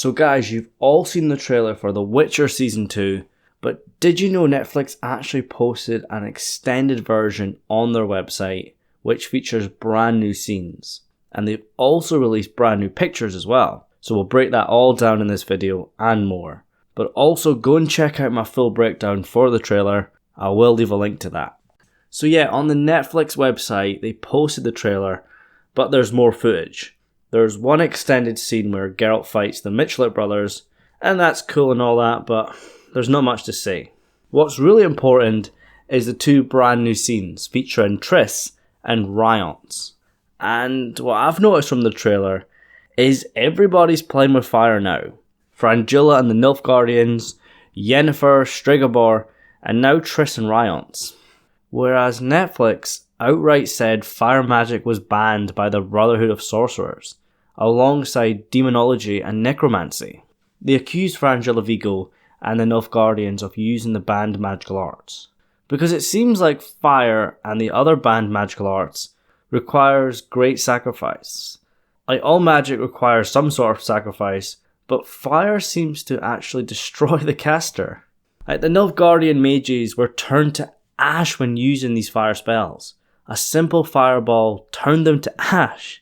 So guys, you've all seen the trailer for The Witcher Season 2, but did you know Netflix actually posted an extended version on their website which features brand new scenes? And they've also released brand new pictures as well. So we'll break that all down in this video and more. But also go and check out my full breakdown for the trailer. I will leave a link to that. So yeah, on the Netflix website they posted the trailer, but there's more footage. There's one extended scene where Geralt fights the Mitchell brothers, and that's cool and all that, but there's not much to say. What's really important is the two brand new scenes featuring Triss and Rience. And what I've noticed from the trailer is everybody's playing with fire now. Frangilla and the Nilfgaardians, Yennefer, Stregobor, and now Triss and Rience. Whereas Netflix outright said fire magic was banned by the Brotherhood of Sorcerers, alongside demonology and necromancy. They accused Frangilla Vigo and the Nilfgaardians of using the banned magical arts, because it seems like fire and the other banned magical arts requires great sacrifice. Like, all magic requires some sort of sacrifice, but fire seems to actually destroy the caster. Like, the Nilfgaardian mages were turned to ash when using these fire spells. A simple fireball turned them to ash,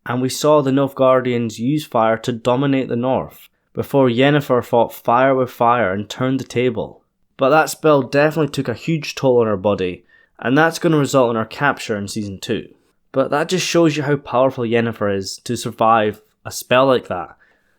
and we saw the Nilfgaardians use fire to dominate the north, before Yennefer fought fire with fire and turned the table. But that spell definitely took a huge toll on her body, and that's going to result in her capture in Season 2. But that just shows you how powerful Yennefer is to survive a spell like that.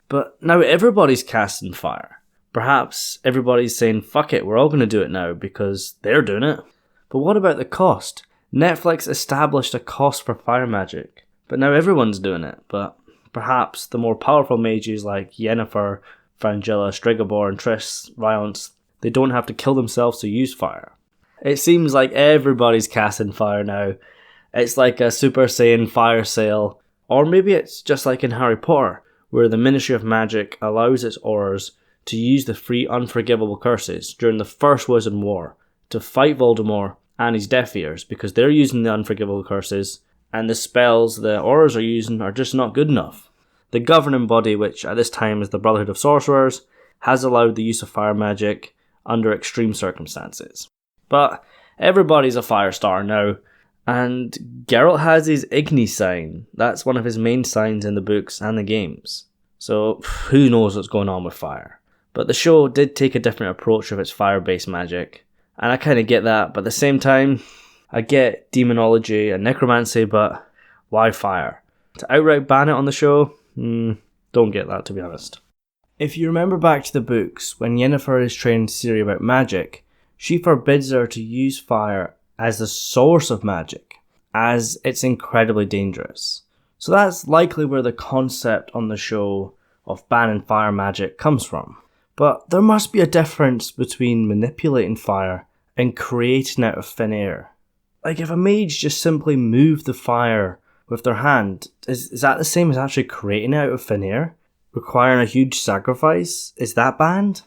But now everybody's casting fire. Perhaps everybody's saying, fuck it, we're all going to do it now because they're doing it. But what about the cost? Netflix established a cost for fire magic, but now everyone's doing it. But perhaps the more powerful mages like Yennefer, Frangilla, Stregobor and Triss, Rience, they don't have to kill themselves to use fire. It seems like everybody's casting fire now. It's like a Super Saiyan fire sale. Or maybe it's just like in Harry Potter, where the Ministry of Magic allows its Aurors to use the 3 unforgivable curses during the First Wizard War to fight Voldemort and his Death Eaters, because they're using the unforgivable curses, and the spells the Aurors are using are just not good enough. The governing body, which at this time is the Brotherhood of Sorcerers, has allowed the use of fire magic under extreme circumstances. But everybody's a fire star now, and Geralt has his Igni sign. That's one of his main signs in the books and the games. So who knows what's going on with fire. But the show did take a different approach with its fire-based magic, and I kind of get that, but at the same time, I get demonology and necromancy, but why fire? To outright ban it on the show? Don't get that, to be honest. If you remember back to the books, when Yennefer is training Ciri about magic, she forbids her to use fire as the source of magic, as it's incredibly dangerous. So that's likely where the concept on the show of banning fire magic comes from. But there must be a difference between manipulating fire and creating out of thin air. Like, if a mage just simply moved the fire with their hand, is that the same as actually creating it out of thin air? Requiring a huge sacrifice? Is that banned?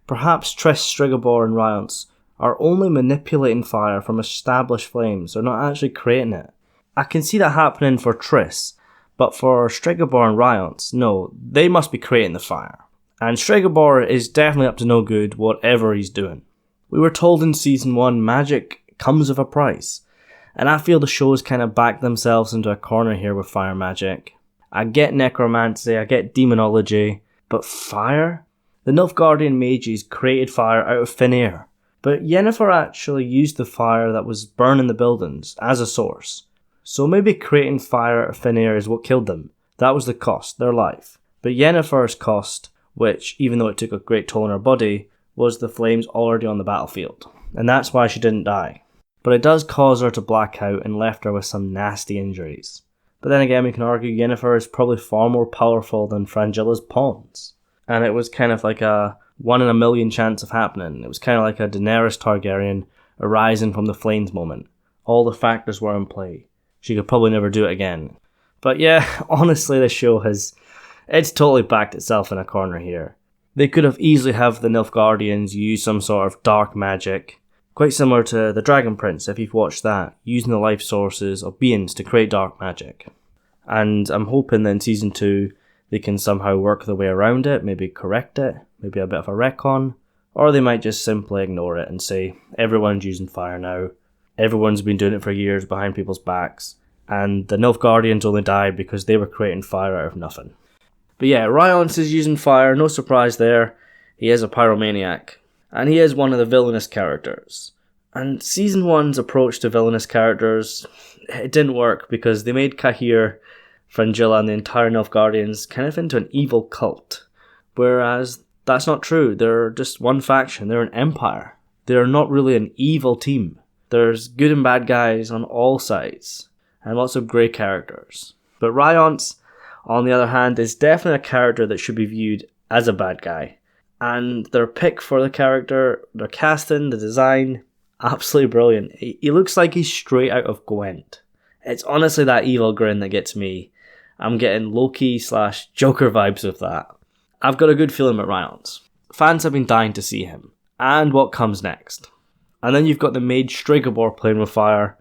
Perhaps Triss, Stregobor and Rience are only manipulating fire from established flames, they're not actually creating it. I can see that happening for Triss, but for Stregobor and Rience, no, they must be creating the fire. And Stregobor is definitely up to no good, whatever he's doing. We were told in Season 1 magic comes with a price, and I feel the show's kind of backed themselves into a corner here with fire magic. I get necromancy, I get demonology, but fire? The Nilfgaardian mages created fire out of thin air, but Yennefer actually used the fire that was burning the buildings as a source. So maybe creating fire out of thin air is what killed them. That was the cost, their life. But Yennefer's cost, which, even though it took a great toll on her body, was the flames already on the battlefield. And that's why she didn't die. But it does cause her to black out and left her with some nasty injuries. But then again, we can argue Yennefer is probably far more powerful than Frangilla's pawns. And it was kind of like a 1 in a million chance of happening. It was kind of like a Daenerys Targaryen arising from the flames moment. All the factors were in play. She could probably never do it again. But yeah, honestly, this show it's totally backed itself in a corner here. They could have easily have the Nilfgaardians use some sort of dark magic, quite similar to the Dragon Prince if you've watched that, using the life sources of beings to create dark magic. And I'm hoping that in Season 2, they can somehow work their way around it, maybe correct it, maybe a bit of a retcon, or they might just simply ignore it and say, everyone's using fire now, everyone's been doing it for years behind people's backs, and the Nilfgaardians only died because they were creating fire out of nothing. But yeah, Rience is using fire, no surprise there. He is a pyromaniac, and he is one of the villainous characters. And Season 1's approach to villainous characters, it didn't work because they made Cahir, Fringilla, and the entire Nilfgaardians kind of into an evil cult. Whereas that's not true, they're just one faction, they're an empire. They're not really an evil team. There's good and bad guys on all sides, and lots of grey characters. But Rience, on the other hand, is definitely a character that should be viewed as a bad guy. And their pick for the character, their casting, the design, absolutely brilliant. He looks like he's straight out of Gwent. It's honestly that evil grin that gets me. I'm getting Loki/Joker vibes with that. I've got a good feeling about Rience. Fans have been dying to see him. And what comes next. And then you've got the mage Stregobor playing with fire.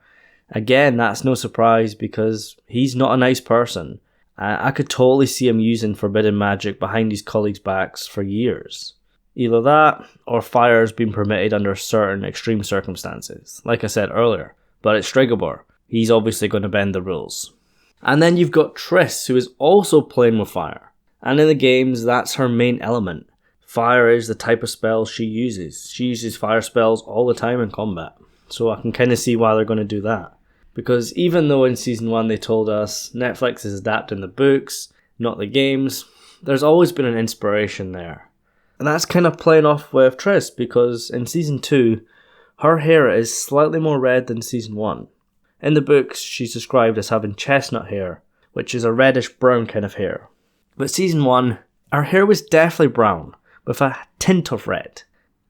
Again, that's no surprise because he's not a nice person. I could totally see him using forbidden magic behind his colleagues' backs for years. Either that, or fire has been permitted under certain extreme circumstances, like I said earlier. But it's Stregobor. He's obviously going to bend the rules. And then you've got Triss, who is also playing with fire. And in the games, that's her main element. Fire is the type of spell she uses. She uses fire spells all the time in combat. So I can kind of see why they're going to do that. Because even though in Season 1 they told us Netflix is adapting the books, not the games, there's always been an inspiration there. And that's kind of playing off with Triss, because in Season 2, her hair is slightly more red than Season 1. In the books, she's described as having chestnut hair, which is a reddish-brown kind of hair. But Season 1, her hair was definitely brown, with a tint of red.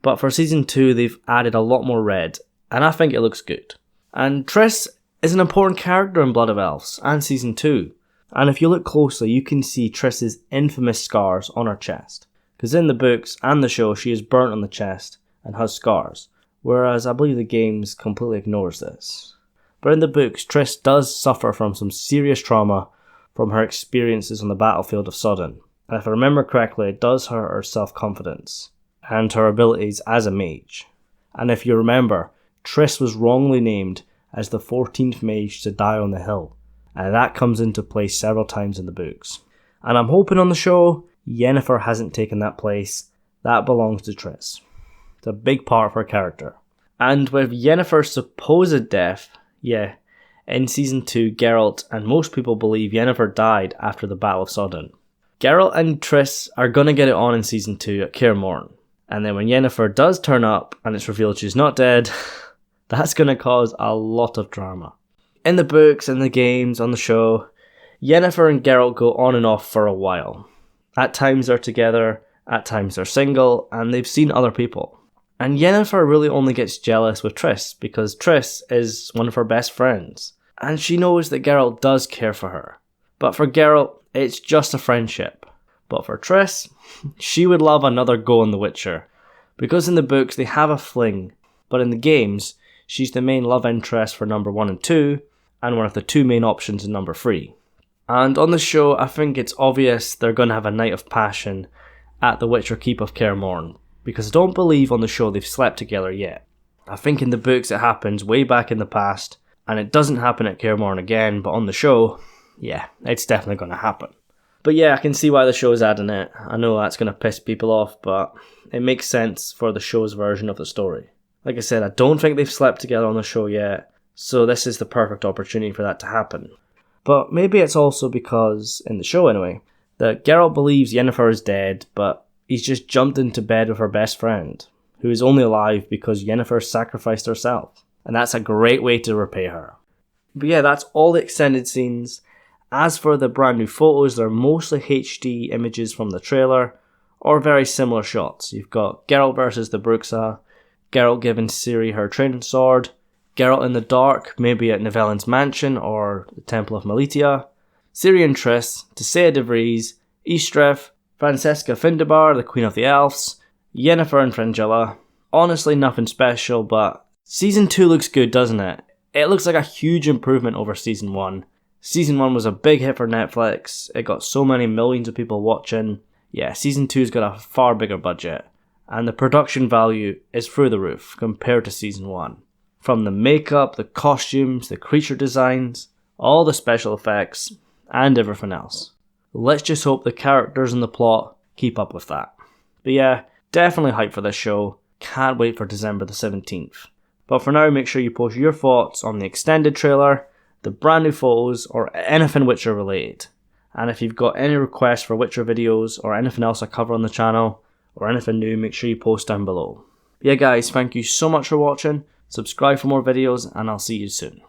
But for Season 2, they've added a lot more red, and I think it looks good. And Triss is an important character in Blood of Elves and Season 2. And if you look closely, you can see Triss's infamous scars on her chest. Because in the books and the show, she is burnt on the chest and has scars. Whereas I believe the games completely ignores this. But in the books, Triss does suffer from some serious trauma from her experiences on the battlefield of Sodden. And if I remember correctly, it does hurt her self-confidence and her abilities as a mage. And if you remember, Triss was wrongly named as the 14th mage to die on the hill, and that comes into play several times in the books. And I'm hoping on the show, Yennefer hasn't taken that place. That belongs to Triss. It's a big part of her character. And with Yennefer's supposed death, in Season 2, Geralt and most people believe Yennefer died after the Battle of Sodden. Geralt and Triss are going to get it on in Season 2 at Kaer Morhen. And then when Yennefer does turn up and it's revealed she's not dead, that's going to cause a lot of drama. In the books, in the games, on the show, Yennefer and Geralt go on and off for a while. At times they're together, at times they're single, and they've seen other people. And Yennefer really only gets jealous with Triss because Triss is one of her best friends. And she knows that Geralt does care for her. But for Geralt, it's just a friendship. But for Triss, she would love another go on The Witcher. Because in the books they have a fling, but in the games, she's the main love interest for number 1 and 2, and one of the 2 main options in number 3. And on the show, I think it's obvious they're going to have a night of passion at the Witcher Keep of Kaer Morhen, because I don't believe on the show they've slept together yet. I think in the books it happens way back in the past, and it doesn't happen at Kaer Morhen again, but on the show, it's definitely going to happen. But I can see why the show's adding it. I know that's going to piss people off, but it makes sense for the show's version of the story. Like I said, I don't think they've slept together on the show yet, so this is the perfect opportunity for that to happen. But maybe it's also because, in the show anyway, that Geralt believes Yennefer is dead, but he's just jumped into bed with her best friend, who is only alive because Yennefer sacrificed herself. And that's a great way to repay her. But that's all the extended scenes. As for the brand new photos, they're mostly HD images from the trailer, or very similar shots. You've got Geralt versus the Bruxa, Geralt giving Ciri her training sword, Geralt in the dark, maybe at Nivellen's mansion or the Temple of Melitia, Ciri and Triss, Tissaia de Vries, Ystref, Francesca Findabar, the Queen of the Elves, Yennefer and Fringilla. Honestly, nothing special, but Season 2 looks good, doesn't it? It looks like a huge improvement over Season 1. Season 1 was a big hit for Netflix, it got so many millions of people watching. Yeah, Season 2's got a far bigger budget, and the production value is through the roof compared to Season 1. From the makeup, the costumes, the creature designs, all the special effects, and everything else. Let's just hope the characters and the plot keep up with that. But yeah, definitely hyped for this show. Can't wait for December the 17th. But for now, make sure you post your thoughts on the extended trailer, the brand new photos, or anything Witcher related. And if you've got any requests for Witcher videos, or anything else I cover on the channel, or anything new, make sure you post down below. But yeah guys, thank you so much for watching. Subscribe for more videos, and I'll see you soon.